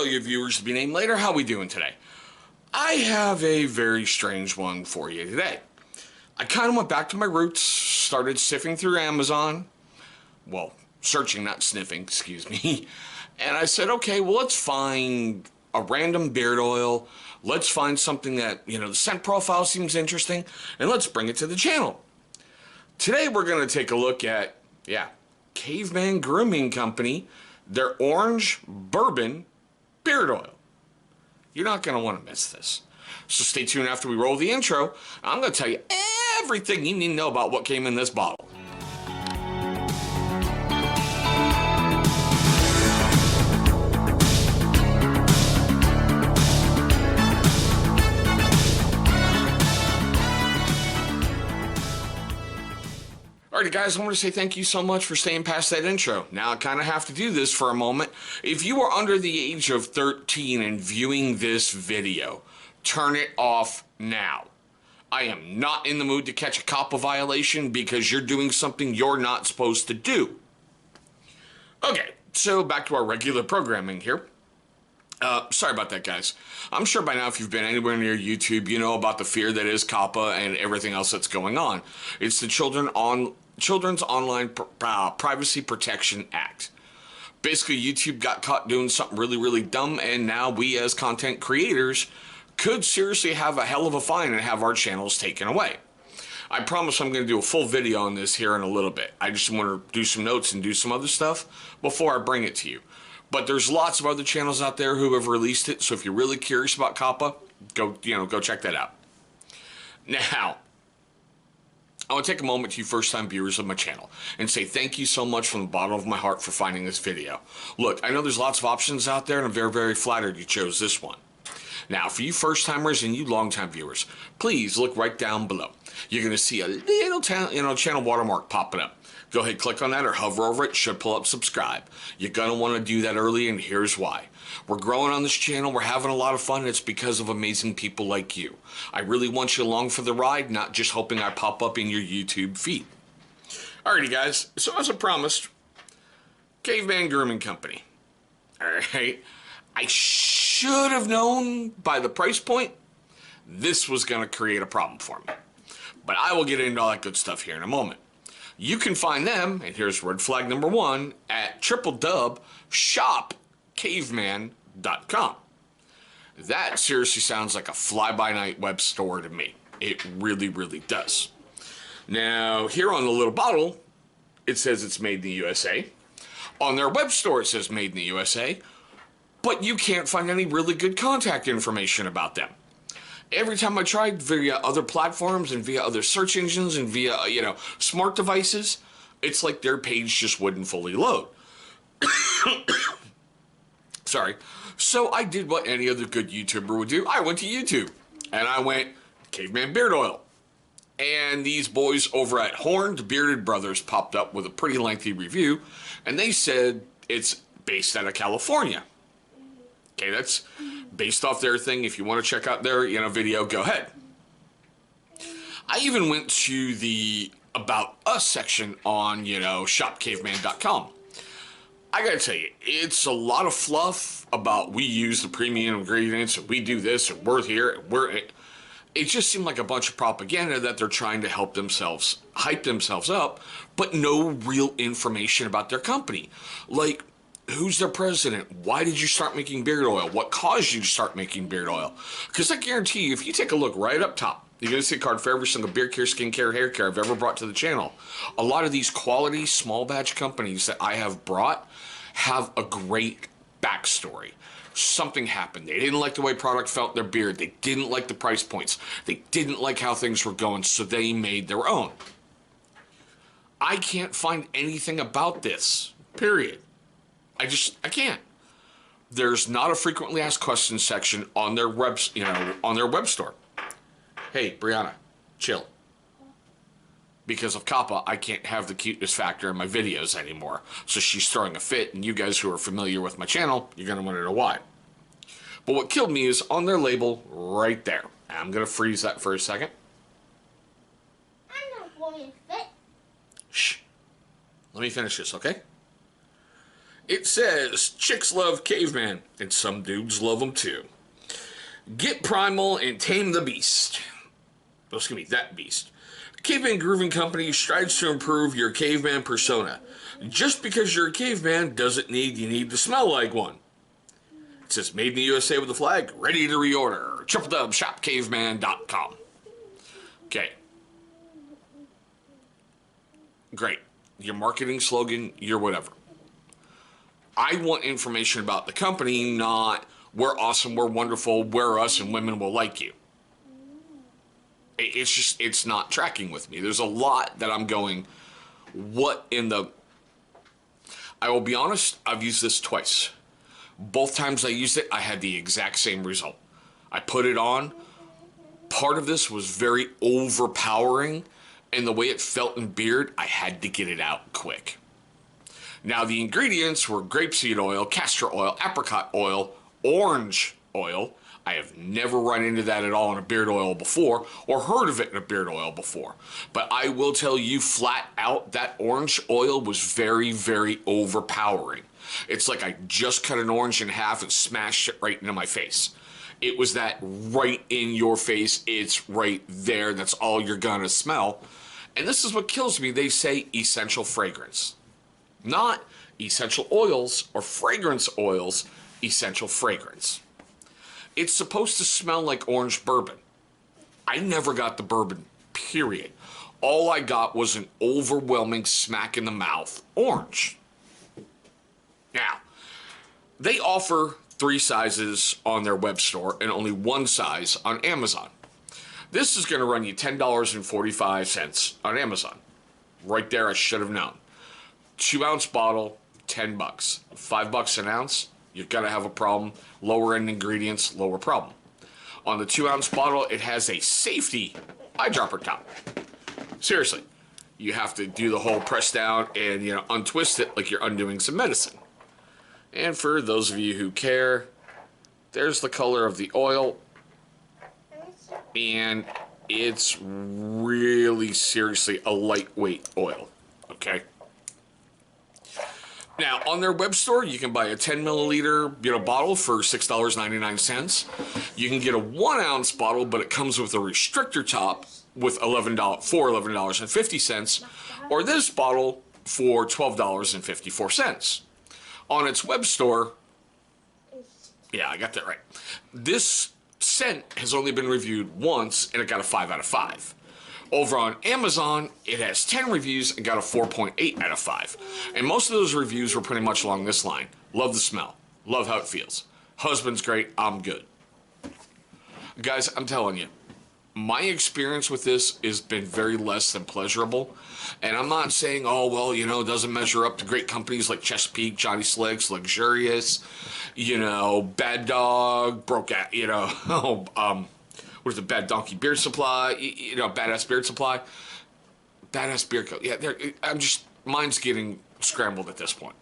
you viewers to be named later. How we doing today? I have a very strange one for you today. I kind of went back to my roots, started sifting through Amazon. Well, searching, not sniffing, excuse me. And I said, okay, well, let's find a random beard oil. Let's find something that, the scent profile seems interesting, and let's bring it to the channel. Today, we're going to take a look at, Caveman Grooming Company, their orange bourbon beard oil. You're not going to want to miss this. So stay tuned after we roll the intro. I'm going to tell you everything you need to know about what came in this bottle. Alrighty guys, I want to say thank you so much for staying past that intro. Now I kind of have to do this for a moment. If you are under the age of 13 and viewing this video, turn it off now. I am not in the mood to catch a COPPA violation because you're doing something you're not supposed to do. Okay, so back to our regular programming here. Sorry about that, guys. I'm sure by now if you've been anywhere near YouTube, you know about the fear that is COPPA and everything else that's going on. It's the Children's Online Privacy Protection Act. Basically, YouTube got caught doing something really, really dumb, and now we as content creators could seriously have a hell of a fine and have our channels taken away. I promise I'm going to do a full video on this here in a little bit. I just want to do some notes and do some other stuff before I bring it to you. But there's lots of other channels out there who have released it, so if you're really curious about COPPA, go check that out. Now, I want to take a moment to you first-time viewers of my channel and say thank you so much from the bottom of my heart for finding this video. Look, I know there's lots of options out there, and I'm very, very flattered you chose this one. Now, for you first-timers and you long-time viewers, please look right down below. You're going to see a little channel watermark popping up. Go ahead, click on that or hover over it. It should pull up subscribe. You're going to want to do that early, and here's why. We're growing on this channel. We're having a lot of fun. It's because of amazing people like you. I really want you along for the ride, not just hoping I pop up in your YouTube feed. Alrighty, guys. So as I promised, Caveman Grooming Company. Alright. I should have known by the price point this was going to create a problem for me. But I will get into all that good stuff here in a moment. You can find them, and here's red flag number one, at www.shopcaveman.com. That seriously sounds like a fly-by-night web store to me. It really, really does. Now, here on the little bottle, it says it's made in the USA. On their web store, it says made in the USA. But you can't find any really good contact information about them. Every time I tried via other platforms and via other search engines and via, smart devices, it's like their page just wouldn't fully load. Sorry. So I did what any other good YouTuber would do. I went to YouTube and I went Caveman Beard Oil. And these boys over at Horned Bearded Brothers popped up with a pretty lengthy review, and they said it's based out of California. Okay, that's based off their thing. If you want to check out their video, go ahead. I even went to the About Us section on, shopcaveman.com. I gotta tell you, it's a lot of fluff about we use the premium ingredients, and we do this, and we're here, it just seemed like a bunch of propaganda that they're trying to hype themselves up, but no real information about their company. Like, who's their president? Why did you start making beard oil? What caused you to start making beard oil? Because I guarantee you, if you take a look right up top, you're going to see a card for every single beard care, skin care, hair care I've ever brought to the channel. A lot of these quality small batch companies that I have brought have a great backstory. Something happened. They didn't like the way product felt in their beard. They didn't like the price points. They didn't like how things were going, so they made their own. I can't find anything about this, period. I can't. There's not a frequently asked questions section on their web store. Hey, Brianna, chill. Because of COPPA, I can't have the cuteness factor in my videos anymore. So she's throwing a fit, and you guys who are familiar with my channel, you're going to want to know why. But what killed me is on their label right there. I'm going to freeze that for a second. I'm not throwing a fit. Shh. Let me finish this, okay? It says, chicks love Caveman, and some dudes love them too. Get primal and tame the beast. Oh, excuse me, that beast. Caveman Grooming Company strives to improve your caveman persona. Just because you're a caveman doesn't mean you need to smell like one. It says, made in the USA with a flag, ready to reorder. www.shopcaveman.com. Okay. Great. Your marketing slogan, your whatever. I want information about the company, not we're awesome, we're wonderful, we're us, and women will like you. It's just, it's not tracking with me. There's a lot that I'm going, what in the... I will be honest, I've used this twice. Both times I used it, I had the exact same result. I put it on. Part of this was very overpowering, and the way it felt in beard, I had to get it out quick. Now, the ingredients were grapeseed oil, castor oil, apricot oil, orange oil. I have never run into that at all in a beard oil before, or heard of it in a beard oil before. But I will tell you flat out, that orange oil was very, very overpowering. It's like I just cut an orange in half and smashed it right into my face. It was that right in your face, it's right there, that's all you're gonna smell. And this is what kills me. They say essential fragrance. Not essential oils or fragrance oils, essential fragrance. It's supposed to smell like orange bourbon. I never got the bourbon, period. All I got was an overwhelming smack in the mouth orange. Now, they offer 3 sizes on their web store and only 1 size on Amazon. This is going to run you $10.45 on Amazon. Right there, I should have known. 2-ounce bottle, $10. $5 an ounce, you're going to have a problem. Lower end ingredients, lower problem. On the 2-ounce bottle, it has a safety eyedropper top. Seriously, you have to do the whole press down and, you know, untwist it like you're undoing some medicine. And for those of you who care, there's the color of the oil. And it's really seriously a lightweight oil, okay? Now, on their web store, you can buy a 10 milliliter bottle for $6.99. You can get a 1-ounce bottle, but it comes with a restrictor top with $11.50, or this bottle for $12.54. On its web store, yeah, I got that right. This scent has only been reviewed once, and it got a 5 out of 5. Over on Amazon, it has 10 reviews and got a 4.8 out of 5. And most of those reviews were pretty much along this line. Love the smell. Love how it feels. Husband's great. I'm good. Guys, I'm telling you, my experience with this has been very less than pleasurable. And I'm not saying, oh, well, you know, it doesn't measure up to great companies like Chesapeake, Johnny Slicks, Luxurious, you know, Bad Dog, Broke Out, you know, what is it, Bad Donkey Beard Supply, you know, Badass Beard Supply, Badass Beard Co. Yeah, I'm just, mine's getting scrambled at this point.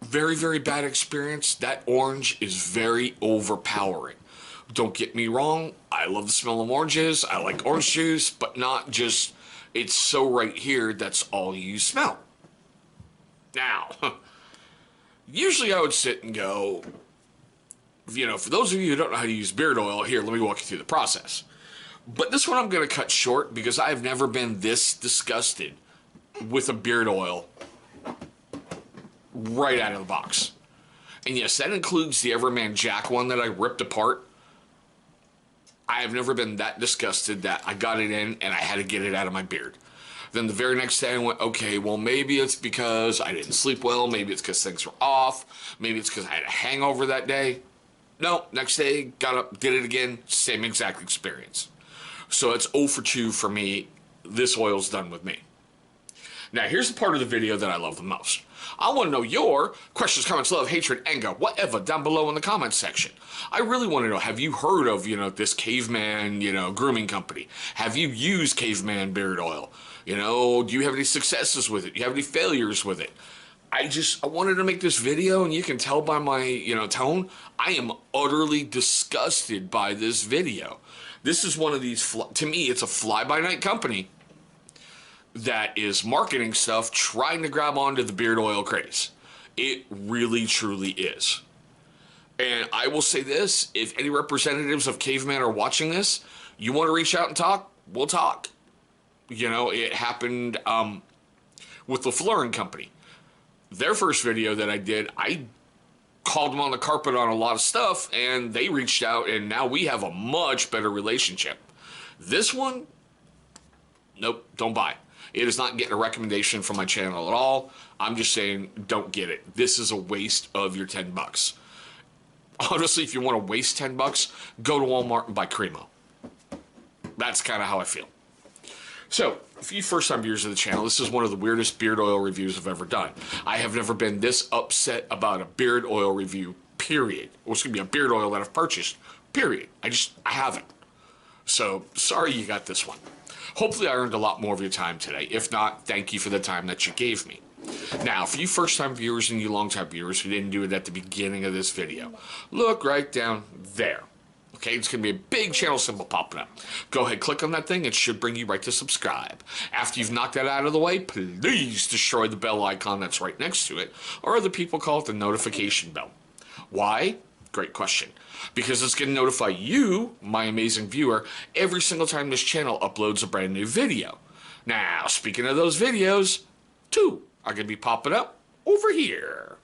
Very, very bad experience. That orange is very overpowering. Don't get me wrong, I love the smell of oranges, I like orange juice, but not just, it's so right here, that's all you smell. Now, usually I would sit and go, you know, for those of you who don't know how to use beard oil, here, let me walk you through the process. But this one I'm going to cut short because I've never been this disgusted with a beard oil right out of the box. And yes, that includes the Everman Jack one that I ripped apart. I have never been that disgusted that I got it in and I had to get it out of my beard. Then the very next day I went, okay, well, maybe it's because I didn't sleep well. Maybe it's because things were off. Maybe it's because I had a hangover that day. No, next day, got up, did it again, same exact experience. So it's 0 for 2 for me. This oil's done with me. Now, here's the part of the video that I love the most. I want to know your questions, comments, love, hatred, anger, whatever, down below in the comments section. I really want to know, have you heard of, you know, this Caveman, you know, grooming company? Have you used Caveman beard oil? You know, do you have any successes with it? Do you have any failures with it? I wanted to make this video, and you can tell by my, you know, tone, I am utterly disgusted by this video. This is one of these, to me, it's a fly-by-night company that is marketing stuff, trying to grab onto the beard oil craze. It really, truly is. And I will say this, if any representatives of Caveman are watching this, you want to reach out and talk, we'll talk. You know, it happened with the Florin Company. Their first video that I did, I called them on the carpet on a lot of stuff, and they reached out, and now we have a much better relationship. This one, nope, don't buy. It is not getting a recommendation from my channel at all. I'm just saying, don't get it. This is a waste of your 10 bucks. Honestly, if you want to waste 10 bucks, go to Walmart and buy Cremo. That's kind of how I feel. So, for you first-time viewers of the channel, this is one of the weirdest beard oil reviews I've ever done. I have never been this upset about a beard oil review, period. Or it's going to be a beard oil that I've purchased, period. I haven't. So, sorry you got this one. Hopefully I earned a lot more of your time today. If not, thank you for the time that you gave me. Now, for you first-time viewers and you long-time viewers who didn't do it at the beginning of this video, look right down there. Okay, it's going to be a big channel symbol popping up. Go ahead, click on that thing. It should bring you right to subscribe. After you've knocked that out of the way, please destroy the bell icon that's right next to it, or other people call it the notification bell. Why? Great question. Because it's going to notify you, my amazing viewer, every single time this channel uploads a brand new video. Now, speaking of those videos, 2 are going to be popping up over here.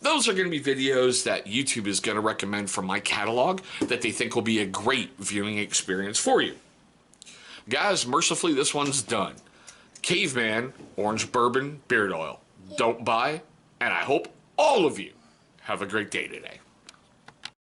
Those are going to be videos that YouTube is going to recommend from my catalog that they think will be a great viewing experience for you. Guys, mercifully, this one's done. Caveman Orange Bourbon Beard Oil. Don't buy, and I hope all of you have a great day today.